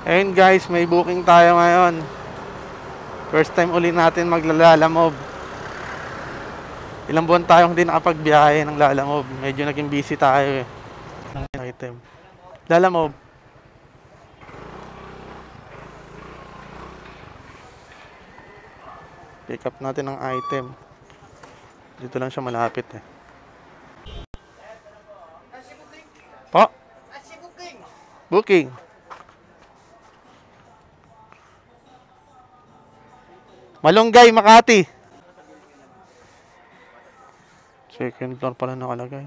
Ayun guys, may booking tayo ngayon. First time uli natin maglalalamob. Ilang buwan tayong hindi nakapagbiyahe ng Lalamob. Medyo naging busy tayo eh. Item. Lalamob. Pick up natin ang item. Dito lang siya malapit eh. Po? Booking. Malunggay, Makati. Second floor pala nakalagay.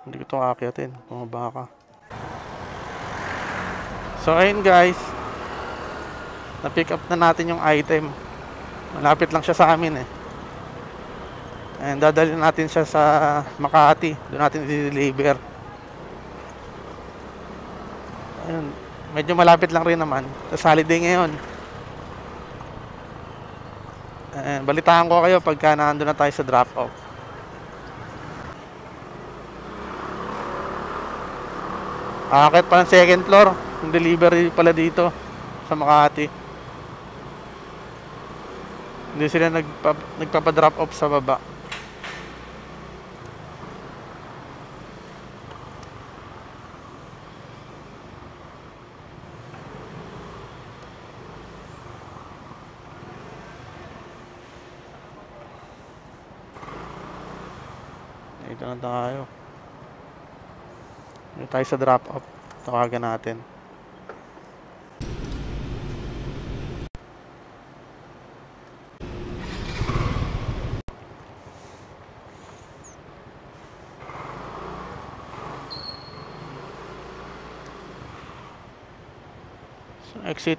Hindi ko ito kakyatin. Bumaba ka. So ayun guys. Na-pick up na natin yung item. Malapit lang siya sa amin eh. And dadalhin natin siya sa Makati. Doon natin i-deliver. Ayun. Medyo malapit lang rin naman. Sa holiday ngayon. And balitaan ko kayo pagka naandun na tayo sa drop-off. Akit pa ng second floor. Yung delivery pala dito sa Makati. Hindi sila nagpapa-drop off sa baba. Dito na tayo. Dito tayo sa drop off. Tawagan natin. Exit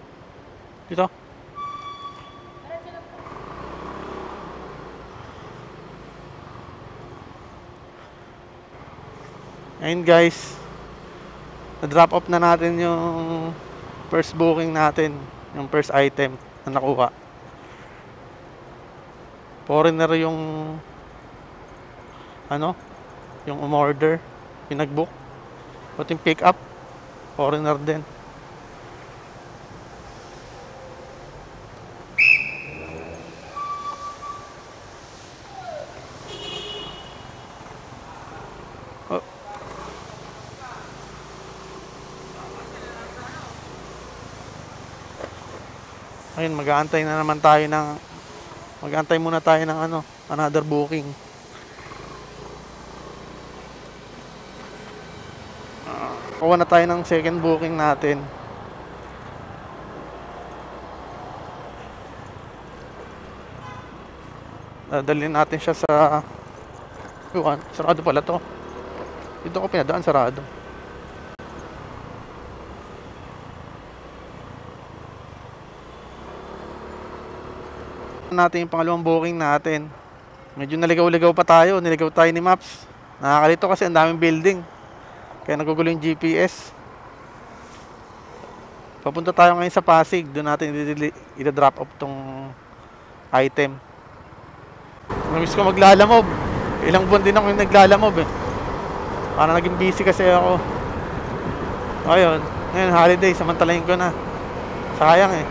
dito. Ayun guys, na-drop off na natin yung first booking natin, yung first item na nakuha. Foreigner yung yung umorder, yung nag-book. Pati yung pick up, foreigner din. Ayun, mag-aantay na naman tayo ng mag-aantay muna tayo ng another booking. Kuha na tayo ng second booking natin. Dadalhin natin siya sa sarado pala to. Dito ko pinadaan, sarado. Natin yung pangalawang booking natin. Medyo naligaw-ligaw pa tayo. Niligaw tayo ni Maps. Nakakalito kasi ang daming building. Kaya nagugulo yung GPS. Papunta tayo ngayon sa Pasig. Doon natin i-drop off tong item. Namiss ko maglalamob. Ilang buwan din ako yung naglalamob eh. Parang naging busy kasi ako. Ayun. Ngayon holiday. Samantalahin ko na. Sayang eh.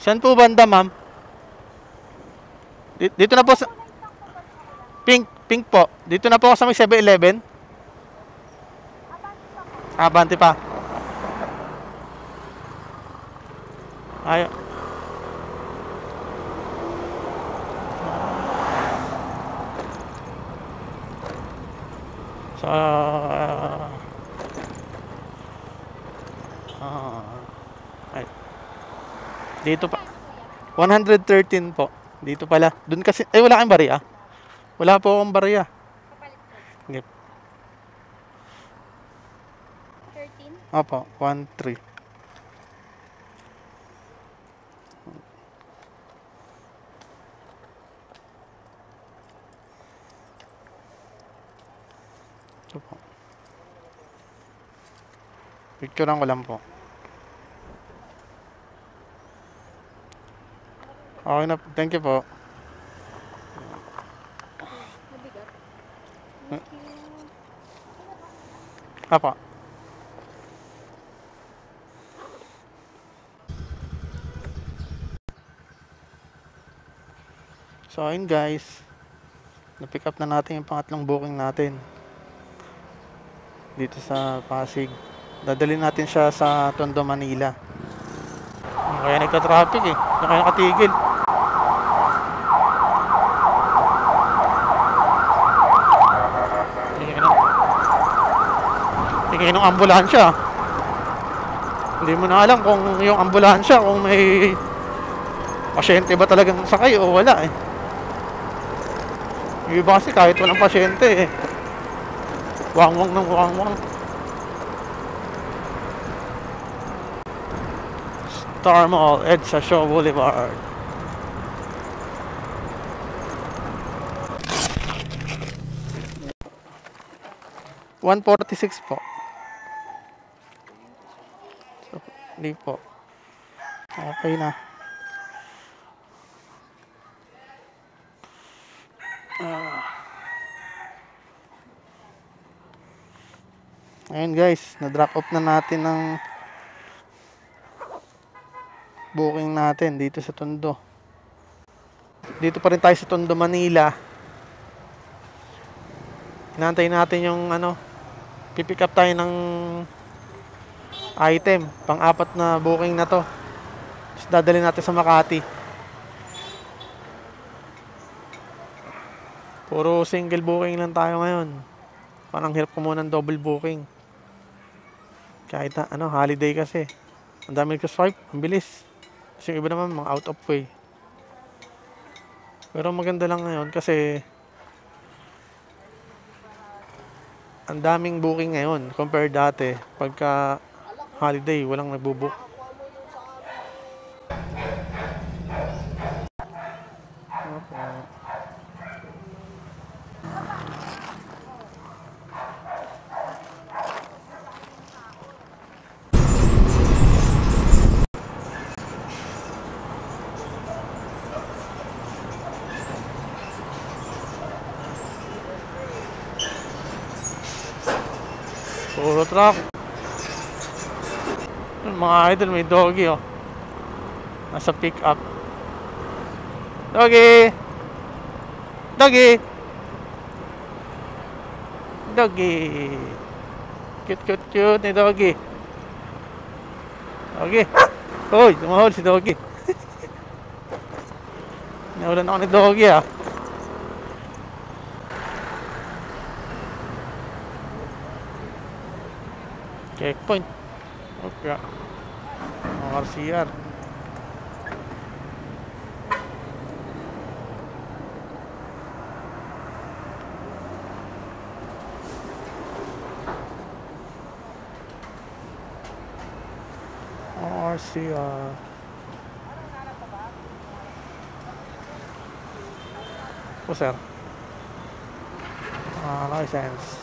Saan po banda, ma'am? Dito na po sa Pink po. Dito na po ako sa may 7-Eleven. Abante pa. Ay. Ay. Dito pa. 113 po. Dito pala. Doon kasi wala kang bariya. Wala po akong bariya. Okay. 13? Opo, 13. Ito po. Picturean ko lang po. Okay na. Thank you po. Mabigat. Hmm. Thank you. Apa. So ayun guys, na-pick up na natin yung pangatlong booking natin dito sa Pasig. Dadalhin natin siya sa Tondo, Manila. Kaya nagka-traffic eh. Kaya nakatigil. Tingin ng ambulansya. Hindi mo na alam kung yung ambulansya kung may pasyente ba talagang sakay o wala eh. Yung iba kasi kahit walang pasyente eh. Wangwang ng wangwang. Star Mall, EDSA Shaw Boulevard. $146 po. So, hindi po. Okay na. Ayun guys, na-drop off na natin ng booking natin dito sa Tondo. Dito pa rin tayo sa Tondo, Manila. Inaantay natin yung pipick up tayo ng item. Pang-apat na booking na to. Tapos dadalhin natin sa Makati. Puro single booking lang tayo ngayon. Parang hirap ko muna ng double booking. Kahit na holiday kasi. Ang dami ko swipe, ang bilis. Kasi yung iba naman mga out of way. Pero maganda lang ngayon kasi ang daming booking ngayon compared dati. Pagka holiday, walang nagbubook. Okay. Puro truck. Mga idol, may doggy oh. Nasa pick up. Doggy! Doggy! Doggy! Cute, cute, cute ni doggy. Doggy! Hoy, tumahol si doggy. Nahulan ako ni doggy ah. Checkpoint. Okay. RCR. RCR. Po sir. License.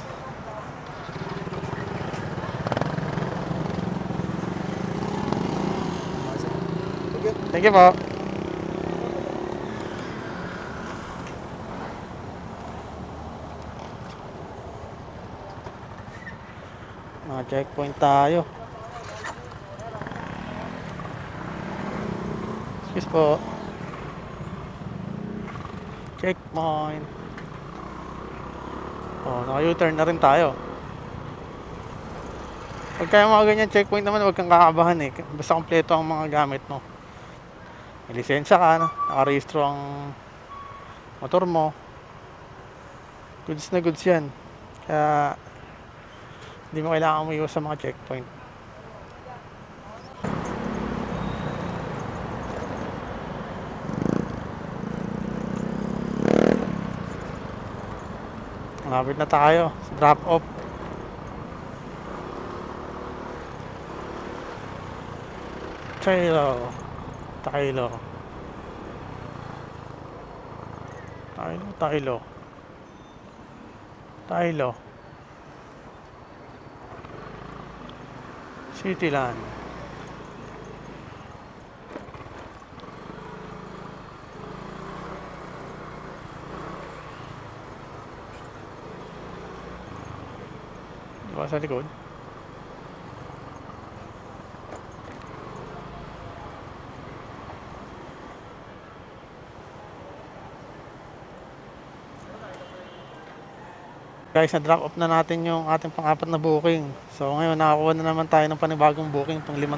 Thank you po. Checkpoint tayo. Excuse po. Checkpoint. Oh, naka-U-turn na rin tayo. Pagka mga ganyan checkpoint naman, huwag kang kakabahan eh. Basta kompleto ang mga gamit mo. May lisensya ka, nakarehistro ang motor mo. Goods na goods yan. Kaya hindi mo kailangan umiwas sa mga checkpoint. Malapit na tayo sa drop off. Tayo. Tayo. Tayo. Tayo. Cityland. po sa likod. Guys, na-drop off na natin yung ating pang-apat na booking. So ngayon, nakakuha na naman tayo ng panibagong booking. Pang-lima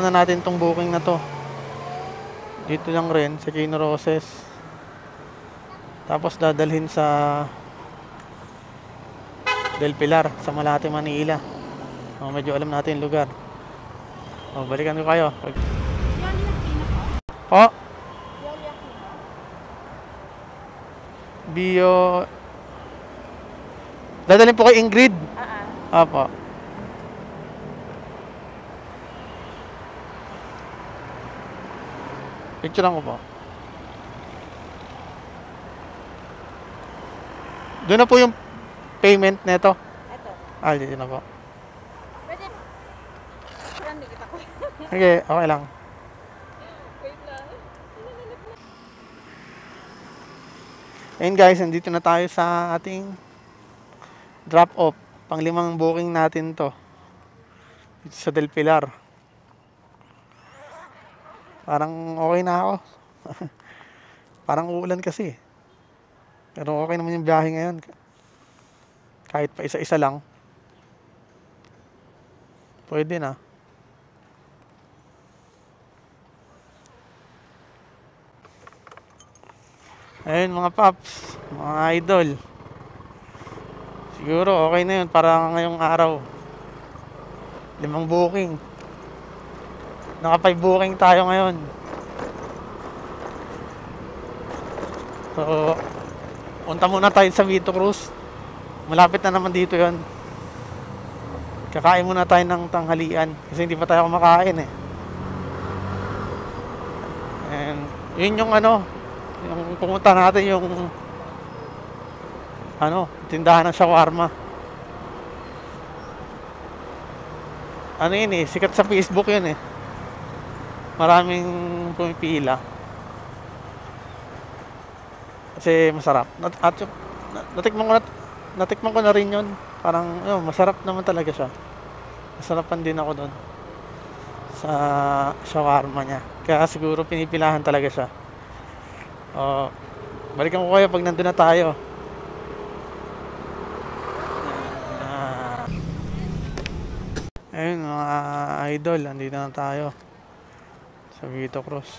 na natin tong booking na to. Dito lang rin, sa Chino Roses. Tapos dadalhin sa Del Pilar, sa Malate, Manila. Medyo alam natin yung lugar. Balikan ko kayo. Po? Bio... Dadalhin po kay Ingrid. Apo. Picture lang ko po. Doon na po yung payment neto. Ito. Dito na po. Pwede. Hindi kita ko. Okay, okay lang. Wait lang. Ayun guys, nandito na tayo sa ating drop off. Pang-limang booking natin to. Dito sa Del Pilar. Parang okay na ako. Parang uulan kasi. Pero okay naman yung biyahe ngayon. Kahit pa isa-isa lang. Pwede na. Ayun mga paps, mga idol. Siguro okay na yun para ngayong araw. 5 booking. Naka 5 booking tayo ngayon. So, punta muna tayo sa Vito Cruz. Malapit na naman dito yon. Kakain muna tayo ng tanghalian kasi hindi pa tayo kumakain eh. And yun yung yung pumunta natin yung tindahan ng shawarma. Yun eh, sikat sa Facebook yun eh. Maraming pumipila. Kasi masarap. Natikman ko na rin yun. Parang, masarap naman talaga siya. Masarapan din ako doon sa shawarma niya. Kaya siguro pinipilahan talaga siya. Balikan ko kayo pag nandun na tayo. Ayun mga idol, nandito na tayo sa Vito Cruz.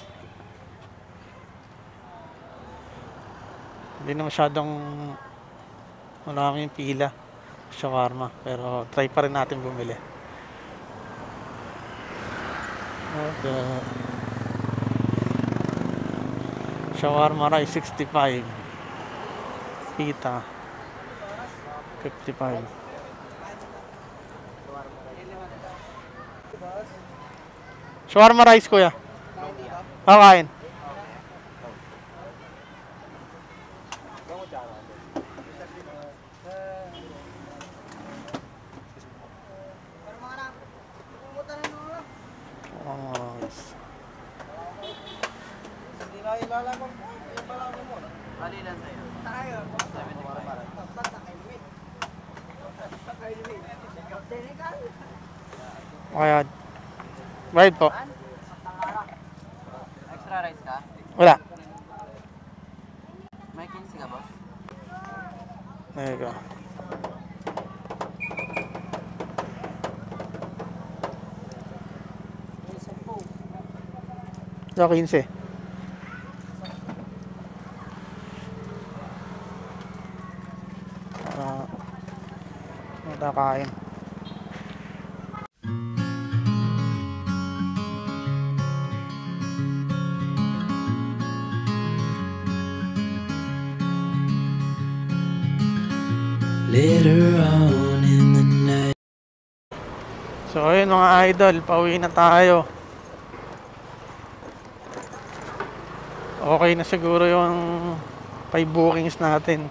Hindi na masyadong maraming pila shawarma, pero try pa rin natin bumili. Shawarma rice 65, pita 55. Shawarma rice kuya. Kain. Ayan. Bayad po. Extra rice ka? Wala. May 15 ka, boss? There you go. Ito, 15. Matakain. Later on in the night. So ayun mga idol, pauwi na tayo. Okay na siguro yung 5 bookings natin.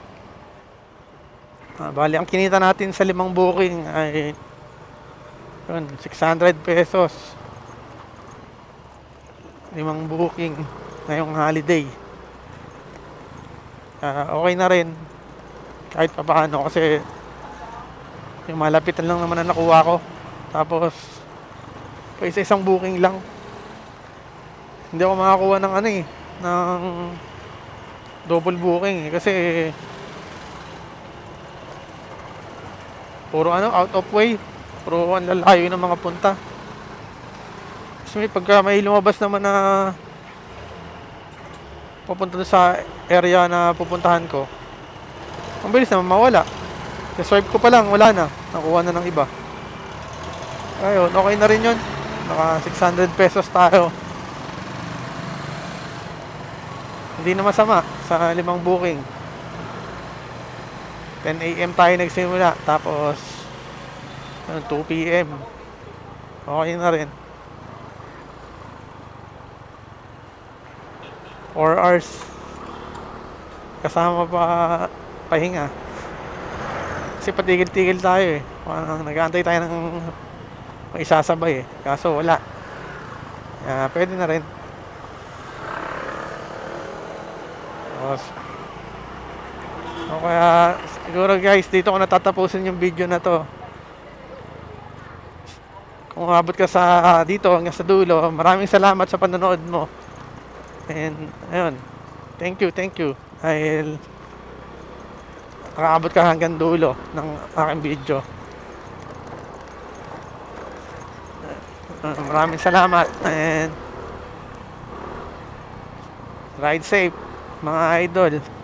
Bali, ang kinita natin sa 5 booking ay yun, 600 pesos. 5 booking ngayong holiday. Okay na rin kahit pa paano kasi Yung malapitan lang naman na nakuha ko. Tapos, pa isa-isang booking lang. Hindi ako makakuha ng ano eh, ng double booking eh, kasi puro ano, out of way. Puro ang lalayo ng mga punta. Kasi pagka may lumabas naman na pupunta doon sa area na pupuntahan ko, ang bilis naman mawala. Swipe ko pa lang, wala na. Nakuha na ng iba. Ayun, okay na rin yun. Naka 600 pesos tayo. Hindi na masama sa 5 booking. 10 AM tayo nagsimula. Tapos 2 PM. Okay na rin. 4 hours. Kasama pa pahinga. Kasi patigil-tigil tayo eh. Parang nag-aantay tayo ng may isasabay eh. Kaso wala. Pwede na rin. Tapos, kaya siguro guys, dito ko natatapusin yung video na to. Kung umabot ka sa dito hanggang sa dulo, maraming salamat sa panonood mo. And ayun, thank you dahil nakaabot ka hanggang dulo ng aking video. Maraming salamat and ride safe mga idol.